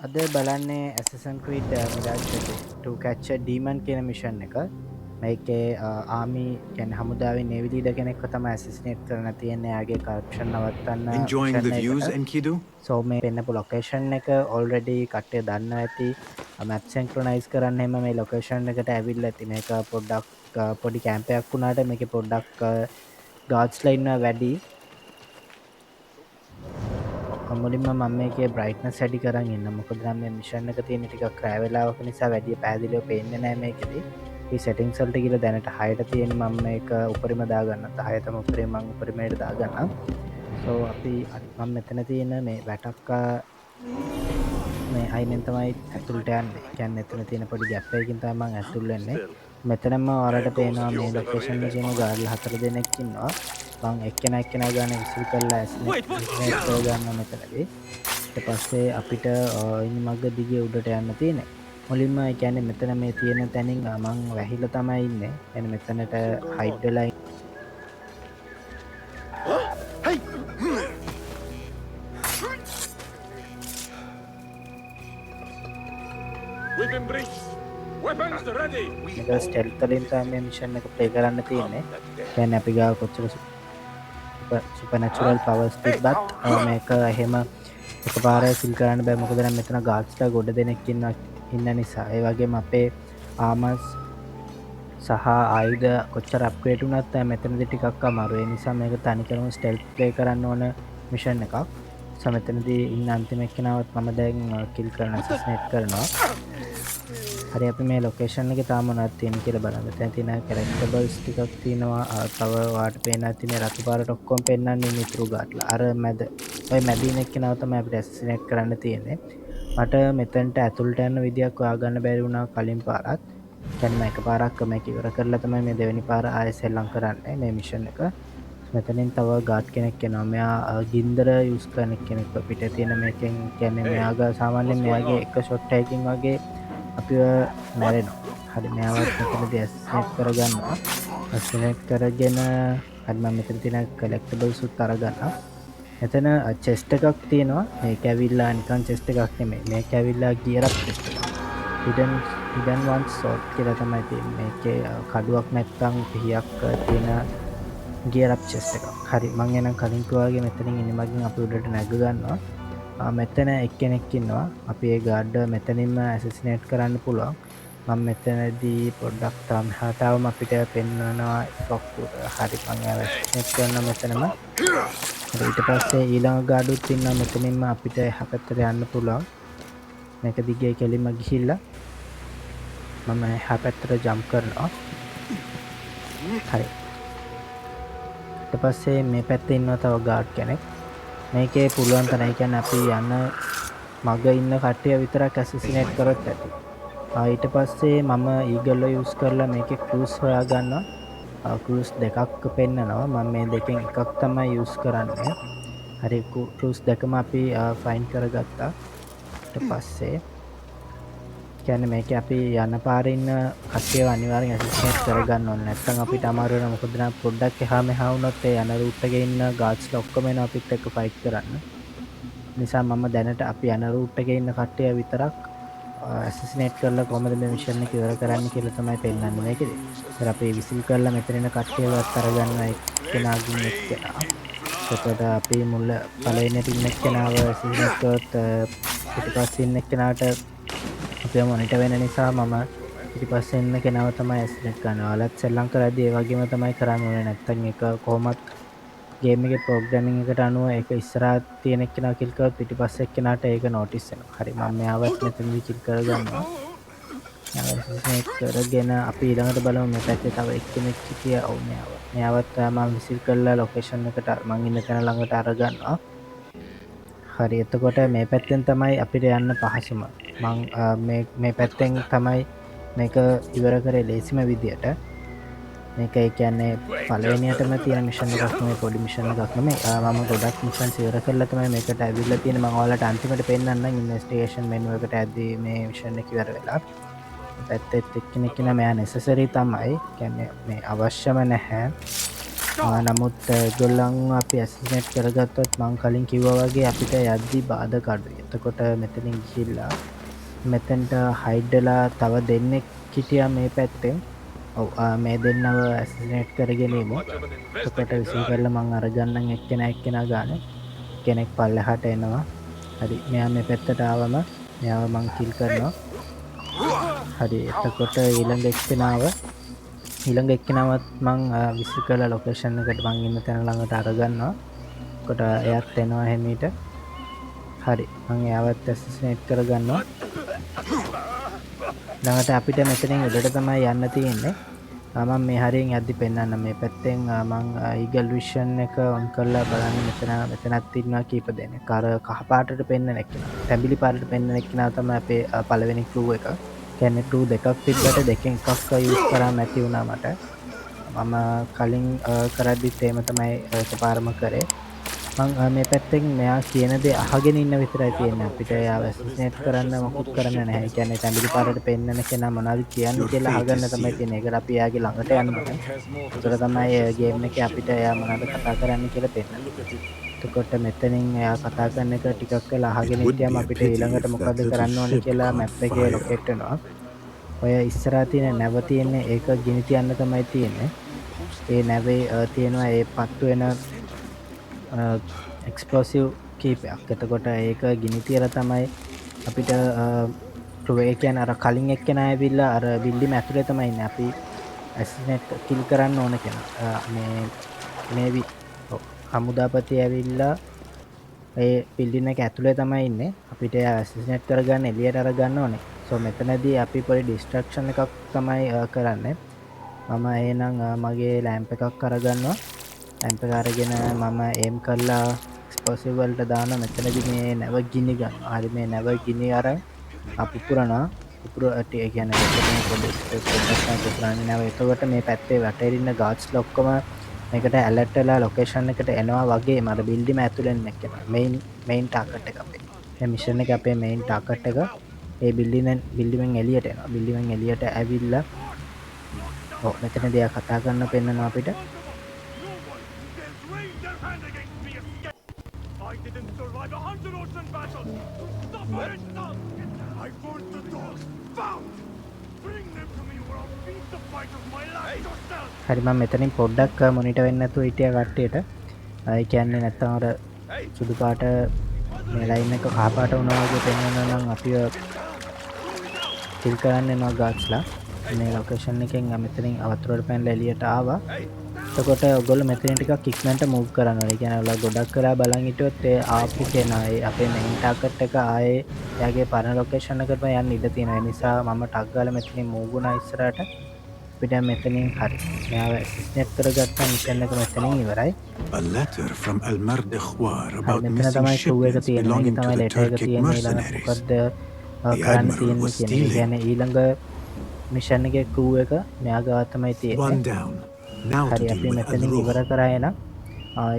අද බලන්නේ Assassin's Creed Mirage to catch a demon කියන මිෂන් එක. මේකේ ආමි කියන්නේ හමුදාවේ නේවි ලීඩර් කෙනෙක්ව තමයි ඇසසිනේට් කරන්න තියෙන්නේ. එයාගේ කරප්ෂන් නවත්තන්න Enjoying the මිෂන් views, එකකට. Enkidu? සෝ මේ පෙන්නපු ලොකේෂන් එක ඔල්රෙඩි කට්ටිය දන්නවා ඇති. මැප් සින්ක්‍රොනයිස් කරන්න එහෙම මේ ලොකේෂන් එකට ඇවිල්ලා ඇති. මේක පොඩ්ඩක් පොඩි කැම්පයක් වුණාට මේකේ පොඩ්ඩක් ගාඩ්ස්ලා ඉන්නවා වැඩි. මුලින්ම මම මේකේ බ්‍රයිට්නස් වැඩි කරන් ඉන්න. මොකද නම් මේ මිෂන් එක තියෙන ටිකක් රෑ වෙලාවක නිසා වැඩි පැහැදිලිව පේන්නේ නැහැ මේකෙදි. මේ සෙටින්ග්ස් වලට ගිහලා දැනට 6ට තියෙන මම මේක උඩරිම දාගන්න. 10 තමයි උඩරිම මම උඩරිමයට දාගන්නම්. සෝ අපි මම මෙතන තියෙන මේ වැටක්කා මේ අයිනෙන් තමයි ඇතුළට යන්නේ. කියන්නේ එතන තියෙන පොඩි ගැප් එකකින් තමයි මම ඇතුල් වෙන්නේ. මෙතනම ඔයාලට පේනවා මේ ලොකේෂන් එකේම ගාඩ්ලා 4 දෙනෙක් ඉන්නවා. මං එක්කෙනා ගාන විසිල් කරලා ඇස්නෙට් කරගන්න මෙතනදී. ඊට පස්සේ අපිට ඉනි මග දිගේ උඩට යන්න තියෙන්නේ. මුලින්ම ඒ කියන්නේ මෙතන මේ තියෙන තැනින් මං වැහිලා තමයි ඉන්නේ. يعني මෙතනට හයිඩ් වෙලා Hey! We've been breached. Weapons ready. මේක ස්ටෙල්ත් වලින් තමයි මේ මිෂන් එක ප්ලේ කරන්න තියෙන්නේ. කියන්නේ අපි ගාව කොච්චර සුපර්නැචරල් පවර්ස් තිබ්බත් මේක එහෙම එකපාර සිල් කරන්න බෑ. මොකද නම් මෙතන ගාඩ්ස්ලා ගොඩ දෙනෙක් ඉන්න නිසා. ඒ වගේම අපේ ආමස් සහ ආයුධ කොච්චර අප්ග්‍රේඩ් වුණත් මෙතනදී ටිකක් අමාරු. ඒ නිසා මේක තනිකරම ස්ටෙල්ත් ප්ලේ කරන්න ඕන මිෂන් එකක්. සෝ මෙතනදී ඉන්න අන්තිම එක්කෙනාවත් මම දැන් කිල් කරන ඇසසිනේට් කරනවා. හරි අපි මේ ලොකේෂන් එකේ තාම මොනවද තියෙන්නේ කියලා බලන්න. දැන් තියෙන කැරක්ටර්බල්ස් ටිකක් තියෙනවා. තව වාට පේනවා තියෙන රතු පාරට ඔක්කොම පෙන්වන්නේ මිතුරු ගාට්ලා. අර මැද ඔය මැදින් එක්කෙනාව තමයි අපිට ඇසසිනේට් කරන්න තියෙන්නේ. මට මෙතනට ඇතුළට යන්න විදියක් හොයාගන්න බැරි වුණා කලින් පාරත්. දැන් මම එකපාරක් මේක ඉවර කරලා තමයි මේ දෙවෙනි පාර ආයෙ සෙල්ලම් කරන්නේ මේ මිෂන් එක. මෙතනින් තව ගාඩ් කෙනෙක් එනවා. මෙයා ගින්දර යූස් කරන කෙනෙක්. අපිට තියෙන මේකෙන් කියන්නේ මෙයාගේ සාමාන්‍යයෙන් මෙයාගේ එක ෂොට් එකකින් වගේ අපිව මැරෙනවා. හරි මෙයාවත් මෙතනදී ඇසසිනේට් කරගන්නවා. ඇසසිනේට් කරගෙන හරි මම මෙතන තියෙන කලෙක්ටබල්ස් උත් අරගන්නවා. මෙතන චෙස්ට් එකක් තියෙනවා. මේක ඇවිල්ලා නිකන් චෙස්ට් එකක් නෙමෙයි. මේක ඇවිල්ලා ගියර් අප් චෙස්ට් එකක්. hidden one sword කියලා තමයි තියෙන්නේ. මේකේ කඩුවක් නැත්තම් පිහියක් තියෙන ගියර් අප් චෙස්ට් එකක්. හරි මම එනම් කලින් කිව්වාගේ මෙතනින් ඉනිමගින් අපි උඩට නැග ගන්නවා. මෙතන එක්කෙනෙක් ඉන්නවා. අපි ඒ ගාඩ් මෙතනින්ම ඇසසිනේට් කරන්න පුළුවන්. මම මෙතනදී පොඩ්ඩක් තාම අපිට පෙන්වනවා ෆොක් හරි මම ඇසසිනේට් කරන මෙතනම. ඊට පස්සේ ඊළඟ ගාඩුත් ඉන්නවා. මෙතනින්ම අපිට එහා පැත්තට යන්න පුළුවන්. මේක දිගේ කෙලින්ම ගිහිල්ලා මම එහා පැත්තට ජම්ප් කරනවා. හරි. ඊට පස්සේ මේ පැත්තේ ඉන්නවා තව ගාඩ් කෙනෙක්. මේකේ පුළුවන් තරම් ඒ කියන්නේ අපි යන මග ඉන්න කට්ටිය විතරක් ඇසසිනේට් කරොත් ඇති. ඊට පස්සේ මම ඊගල්ව යූස් කරලා මේකේ ක්‍රූස් හොයා ගන්නවා. ක්‍රූස් දෙකක් පෙන්නනවා. මම මේ දෙකෙන් එකක් තමයි යූස් කරන්නේ. හරි ක්‍රූස් දෙකම අපි ෆයින්ඩ් කරගත්තා. ඊට පස්සේ කියන්නේ මේකේ අපි යන පාරේ ඉන්න කට්ටියව අනිවාර්යෙන් ඇසසිනේට් කරගන්න ඕනේ. නැත්නම් අපිට අමාරු වෙනවා. මොකද නම් පොඩ්ඩක් එහා මෙහා වුණොත් ඒ යන රූට් එකේ ඉන්න ගාඩ්ස්ලා ඔක්කොම එනවා අපිත් එක්ක ෆයිට් කරන්න. නිසා මම දැනට අපි යන රූට් එකේ ඉන්න කට්ටිය විතරක් ඇසසිනේට් කරලා කොහොමද මේ මිෂන් එක ඉවර කරන්න කියලා තමයි පෙන්නන්නේ මේකේදී. ඒතර අපි විසිල් කරලා මෙතන ඉන්න කට්ටියවත් අරගන්න එක්කෙනාගින් එක්කෙනා. එතකොට අපි මුල පළවෙනි ටින් එක්කෙනාව ඇසසිනේට් කරොත් පිටිපස්සේ ඉන්න එක්කෙනාට අපේ මොනිටර් වෙන නිසා මම පිටිපස්සේ ඉන්න කෙනාව තමයි ඇසසිනේට් කරනවා. ඔයාලත් සෙල්ලම් කරද්දී ඒ වගේම තමයි කරන්න ඕනේ. නැත්තම් ඒක කොහොමත් ගේම් එකේ ප්‍රෝග්‍රෑමින් එකට අනුව ඒක ඉස්සරහා තියෙන එක්කෙනා කිල් කරොත් පිටිපස්සේ එක්කෙනාට ඒක නෝටිස් වෙනවා. හරි මම මෙයාවත් මෙතනදී කිල් කරගන්නවා. ඇසසිනේට් කරගෙන අපි ඊළඟට බලමු මේ පැත්තේ තව එක්කෙනෙක් හිටියා. ඔව් මෙයාවත් මම විසිල් කරලා ලොකේෂන් එකට මං ඉන්න තැන ළඟට අරගන්නවා. හරි එතකොට මේ පැත්තෙන් තමයි අපිට යන්න පහසුම. මං මේ පැත්තෙන් තමයි මේක ඉවර කරේ ලේසිම විදියට. මේක ඒ කියන්නේ පළවෙනියටම තියෙන මිෂන් එකක් නෙමෙයි පොඩි මිෂන් එකක් නෙමෙයි. මම ගොඩක් මිෂන්ස් ඉවර කරලා තමයි මේකට ඇවිල්ලා තියෙන්නේ. මම ඔයාලට අන්තිමට පෙන්නන්නම් ඉන්වෙස්ටිගේෂන් මෙනු එකට ඇද්දී මේ මිෂන් එක ඉවර වෙලා. පැත්තෙත් එක්කෙනෙක් ඉන්න මෙයා නෙසසරි තමයි. කියන්නේ මේ අවශ්‍යම නැහැ. නමුත් ගොල්ලන් අපි ඇසිනට් කරගත්තොත් මං කලින් කිව්වා වගේ අපිට යද්දි බාධක අඩුයි. එතකොට මෙතනින් ගිහිල්ලා මෙතෙන්ට හයිඩ්ඩලා තව දෙන්නෙක් හිටියා මේ පැත්තෙන්. ඔව් මේ දෙන්නව ඇසිනේට් කරගෙන ඉමු. Much of an එතකොට investigation විසිල් done. කරලා මං අරගන්නම් එක්කෙනා ගානේ. කෙනෙක් පල්ලෙහාට එනවා. හරි මෙයා මේ පැත්තට ආවම මෙයාව මං කිල් කරනවා. හරි එතකොට ඊළඟ එක්කෙනාවත් මං විසිල් කරලා ලොකේෂන් එකට මං ඉන්න තැන ළඟට අරගන්නවා. කොට එයාත් එනවා හෙමීට. හරි මං එයාවත් ඇසිනේට් කරගන්නවා. ළඟට අපිට මෙතනින් උඩට තමයි යන්න තියෙන්නේ. මම මේ හරියෙන් යද්දි පෙන්වන්න මේ පැත්තෙන් මං ඊගල් විෂන් එක ඔන් කරලා බලන්න මෙතනත් ඉන්නවා කීප දෙනෙක්. අර කහ පාටට පෙන්වන එක්කෙනා. තැඹිලි පාටට පෙන්වන එක්කෙනා තමයි අපේ පළවෙනි ක්ලූ එක. කියන්නේ ක්ලූ දෙකක් තිබ්බට දෙකෙන් එකක් යූස් කරාම ඇති වුණා මට. මම කලින් කරද්දිත් එහෙම තමයි එකපාරම කරේ. මං මේ පැත්තෙන් මෙයා කියන දේ අහගෙන ඉන්න විතරයි තියෙන්නේ. අපිට එයාව ඇසිනේට් කරන්න මොකුත් කරන්න නැහැ. ඒ කියන්නේ තැඹිලි පාටට පෙන්නන කෙනා මොනවද කියන්නේ කියලා අහගන්න තමයි තියෙන්නේ. ඒකට අපි එයාගේ ළඟට යන්න ඕනේ. ඒතර තමයි ගේම් එකේ අපිට එයා මොනවද කතා කරන්න කියලා පෙන්නන්නේ. එතකොට මෙතනින් එයා කතා කරන එක ටිකක් වෙලා අහගෙන හිටියම අපිට ඊළඟට මොකද කරන්න ඕනේ කියලා මැප් එකේ ලොකේට් වෙනවා. ඔය ඉස්සරහා තියෙන නැව තියෙන්නේ ඒක ගිනි තියන්න තමයි තියෙන්නේ. ඒ නැවේ තියෙනවා ඒ පත්තු වෙන එක්ස්පලෝසිව් කීපයක්. එතකොට ඒක ගිනි තියලා තමයි අපිට ඒ කියන්නේ අර කලින් එක්කෙනා ඇවිල්ලා අර බිල්ඩින් ඇතුලේ තමයි ඉන්නේ. අපි ඇසිනේට් කිල් කරන්න ඕන කෙනා. මේ නේවි හමුදාපති ඇවිල්ලා ඒ බිල්ඩින් එක ඇතුලේ තමයි ඉන්නේ. අපිට ඇසිනේට් කරගන්න එළියට අරගන්න ඕනේ. සෝ මෙතනදී අපි පොඩි ඩිස්ට්‍රැක්ෂන් එකක් තමයි කරන්නේ. මම එහෙනම් මගේ ලැම්ප් එකක් අරගන්නවා. ලැම්ප් එක අරගෙන මම එම් කරලා එක්ස්ප්ලෝසිව් වලට දානවා. මෙතනදී මේ නැව ගිනි ගන්නවා. හරි මේ නැව ගිනි අරන් පුපුරනවා. පුපුරට ඒ කියන්නේ පුපුරන්නේ නැව. එතකොට මේ පැත්තේ වැටේ ඉන්න ගාඩ්ස් ඔක්කොම මේකට ඇලර්ට් වෙලා ලොකේෂන් එකට එනවා වගේම අර බිල්ඩින් ඇතුලෙන් එක්කෙනා මේන් ටාගට් එක අපේ. මේ මිෂන් එක අපේ මේන් ටාගට් එක ඒ බිල්ඩින්ෙන් එළියට එනවා. බිල්ඩින්ෙන් එළියට ඇවිල්ලා ඔව් මෙතනදී එයා කතා කරන්න පෙන්නනවා අපිට. I didn't survive 100 ocean battles. Suffer it now. I forced the dogs. Found. Bring them to me or I'll beat the fight of my life yourself. හරි මම මෙතනින් පොඩ්ඩක් මොනිටර් වෙන්න නැතුව හිටියා කට්ටියට. ඒ කියන්නේ නැත්තම් අර සුදු පාට මේ ලයින් එක කහ පාට වුණා වගේ පෙන්වනවා නම් අපිව කිල් කරන්න එනවා ගාඩ්ස්ලා. මේ ලොකේෂන් එකෙන් මෙතනින් අවතුරට පැනලා එළියට ආවා. එතකොට ඔයගොල්ලෝ මෙතනින් ටිකක් ඉක්මනට මූව් කරන්න ඕනේ. ඒ කියන්නේ ඔයාලා ගොඩක් කරලා බලන් හිටියොත් ඒ ආපු කෙනා ඒ අපේ මේන් ටාගට් එක ආයේ එයාගේ පරණ ලොකේෂන් එකට යන්න ඉඩ තියෙනවා. ඒ නිසා මම ටග් ගාලා මෙතනින් මූව් වුණා ඉස්සරහට. අපිට මෙතනින් හරි. මෙයාව ඇසිස්ට් කරගත්ත මිෂන් එක මෙතනින් ඉවරයි. A letter from Al-Mard Ikhwar about මෙතන missing තමයි ක්ලූ එක shipments තියෙන්නේ. belonging මේක to තමයි the ලෙටර් එක Turkic තියෙන්නේ. ඊළඟ mercenaries. මොකද්ද The කරන්න Admiral තියෙන්නේ was කියන එක. stealing. කියන්නේ ඊළඟ මිෂන් එකේ ක්ලූ එක මෙයා ගාව තමයි One තියෙන්නේ. down. Now to හරි deal අපි with මෙතනින් ඉවර Al-Ruh. කරා එනම්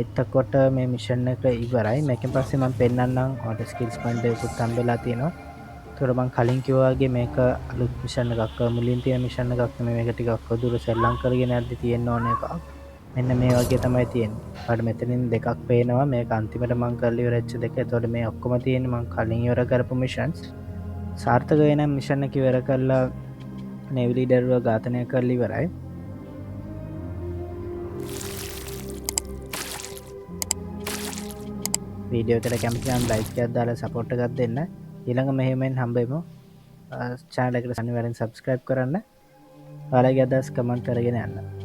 එතකොට මේ මිෂන් එක ඉවරයි. මේකෙන් පස්සේ මම පෙන්නන්නම් ඔයාලට ස්කිල්ස් පොයින්ට් එකකුත් හම්බෙලා තියෙනවා. ඒතකොට මම කලින් කිව්වා වගේ මේක අලුත් මිෂන් එකක්. මුලින් තියෙන මිෂන් එකක් නෙමෙයි. මේක ටිකක් දුර සෙල්ලම් කරගෙන යද්දි තියෙන්න ඕන එකක්. මෙන්න මේ වගේ තමයි තියෙන්නේ. ඔයාලට මෙතනින් දෙකක් පේනවා. මේක අන්තිමට මම කරලා ඉවරච්ච දෙක. ඒතකොට මේ ඔක්කොම තියෙන්නේ මම කලින් ඉවර කරපු මිෂන්ස්. සාර්ථක වෙන මිෂන් එක ඉවර කරලා නේවි ලීඩර්ව ඝාතනය කරලා ඉවරයි. වීඩියෝ එකට කැමති නම් ලයික් එකක් දාලා සපෝට් එකක් දෙන්න. ඊළඟ මෙහෙමෙන් හම්බෙමු. channel එකට අනිවාර්යෙන් subscribe කරන්න. ඔයාලගේ අදහස් කමෙන්ට් කරගෙන යන්න.